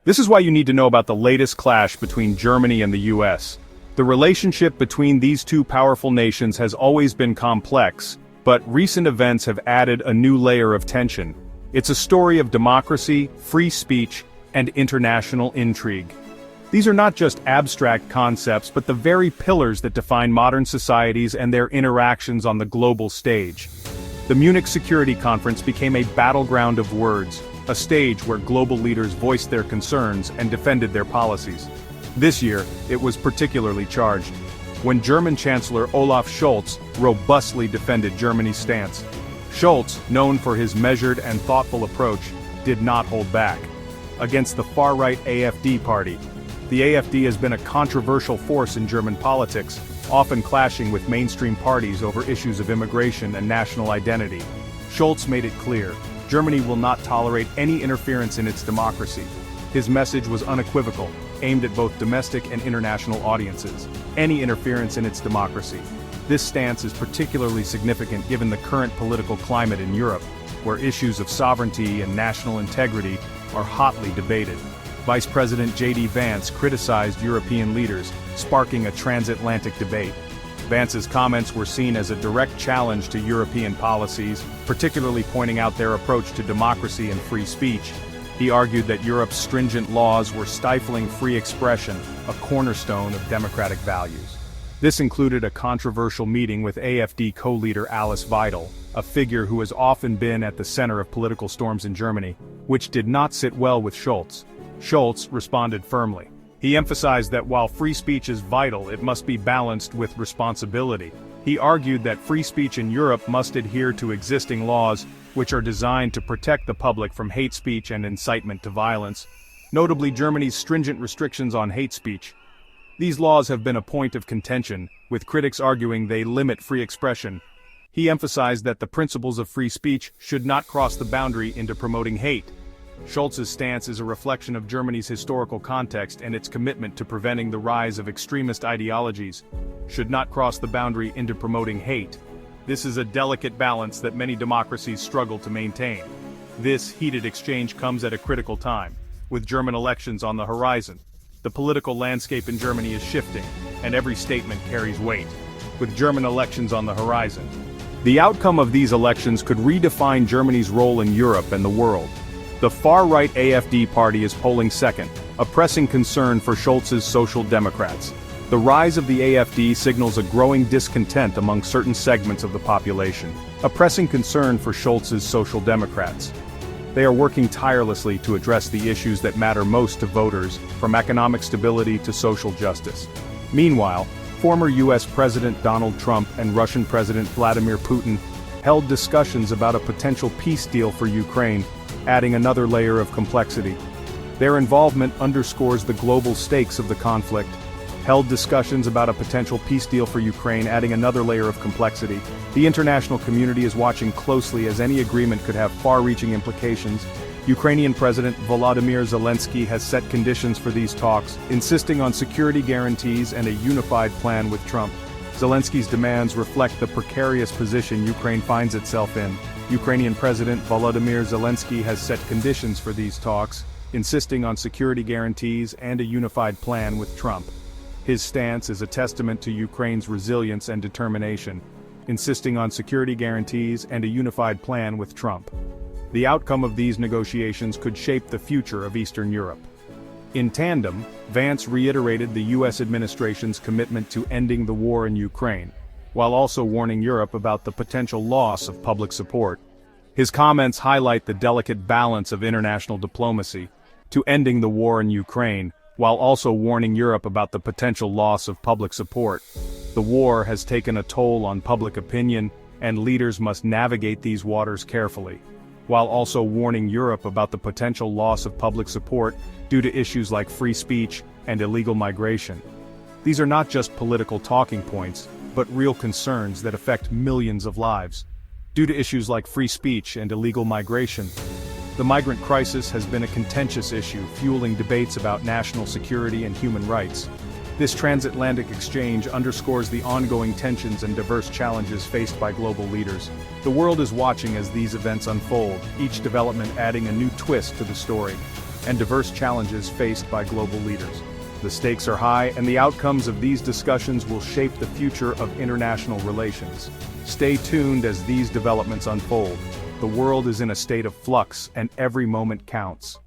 This is why you need to know about the latest clash between Germany and the US. The relationship between these two powerful nations has always been complex, but recent events have added a new layer of tension. It's a story of democracy, free speech, and international intrigue. These are not just abstract concepts but the very pillars that define modern societies and their interactions on the global stage. The Munich Security Conference became a battleground of words, a stage where global leaders voiced their concerns and defended their policies. This year, it was particularly charged, when German Chancellor Olaf Scholz robustly defended Germany's stance. Scholz, known for his measured and thoughtful approach, did not hold back. Against the far-right AfD party, the AfD has been a controversial force in German politics, often clashing with mainstream parties over issues of immigration and national identity. Scholz made it clear, Germany will not tolerate any interference in its democracy. His message was unequivocal, aimed at both domestic and international audiences. Any interference in its democracy. This stance is particularly significant given the current political climate in Europe, where issues of sovereignty and national integrity are hotly debated. Vice President J.D. Vance criticized European leaders, sparking a transatlantic debate. Vance's comments were seen as a direct challenge to European policies, particularly pointing out their approach to democracy and free speech. He argued that Europe's stringent laws were stifling free expression, a cornerstone of democratic values. This included a controversial meeting with AfD co-leader Alice Weidel, a figure who has often been at the center of political storms in Germany, which did not sit well with Scholz. Scholz responded firmly. He emphasized that while free speech is vital, it must be balanced with responsibility. He argued that free speech in Europe must adhere to existing laws, which are designed to protect the public from hate speech and incitement to violence, notably Germany's stringent restrictions on hate speech. These laws have been a point of contention, with critics arguing they limit free expression. He emphasized that the principles of free speech should not cross the boundary into promoting hate. Scholz's stance is a reflection of Germany's historical context and its commitment to preventing the rise of extremist ideologies. Should not cross the boundary into promoting hate. This is a delicate balance that many democracies struggle to maintain. This heated exchange comes at a critical time, with German elections on the horizon. The political landscape in Germany is shifting, and every statement carries weight. With German elections on the horizon, the outcome of these elections could redefine Germany's role in Europe and the world. The far-right AfD party is polling second, a pressing concern for Scholz's Social Democrats. The rise of the AfD signals a growing discontent among certain segments of the population, a pressing concern for Scholz's Social Democrats. They are working tirelessly to address the issues that matter most to voters, from economic stability to social justice. Meanwhile, former US President Donald Trump and Russian President Vladimir Putin held discussions about a potential peace deal for Ukraine, adding another layer of complexity. Their involvement underscores the global stakes of the conflict. Held discussions about a potential peace deal for Ukraine, adding another layer of complexity. The international community is watching closely as any agreement could have far-reaching implications. Ukrainian President Volodymyr Zelensky has set conditions for these talks, insisting on security guarantees and a unified plan with Trump. Zelensky's demands reflect the precarious position Ukraine finds itself in. Ukrainian President Volodymyr Zelensky has set conditions for these talks, insisting on security guarantees and a unified plan with Trump. His stance is a testament to Ukraine's resilience and determination, insisting on security guarantees and a unified plan with Trump. The outcome of these negotiations could shape the future of Eastern Europe. In tandem, Vance reiterated the U.S. administration's commitment to ending the war in Ukraine, while also warning Europe about the potential loss of public support. His comments highlight the delicate balance of international diplomacy to ending the war in Ukraine, while also warning Europe about the potential loss of public support. The war has taken a toll on public opinion, and leaders must navigate these waters carefully, while also warning Europe about the potential loss of public support due to issues like free speech and illegal migration. These are not just political talking points, but real concerns that affect millions of lives. Due to issues like free speech and illegal migration, the migrant crisis has been a contentious issue, fueling debates about national security and human rights. This transatlantic exchange underscores the ongoing tensions and diverse challenges faced by global leaders. The world is watching as these events unfold, each development adding a new twist to the story. and diverse challenges faced by global leaders. The stakes are high, and the outcomes of these discussions will shape the future of international relations. Stay tuned as these developments unfold. The world is in a state of flux, and every moment counts.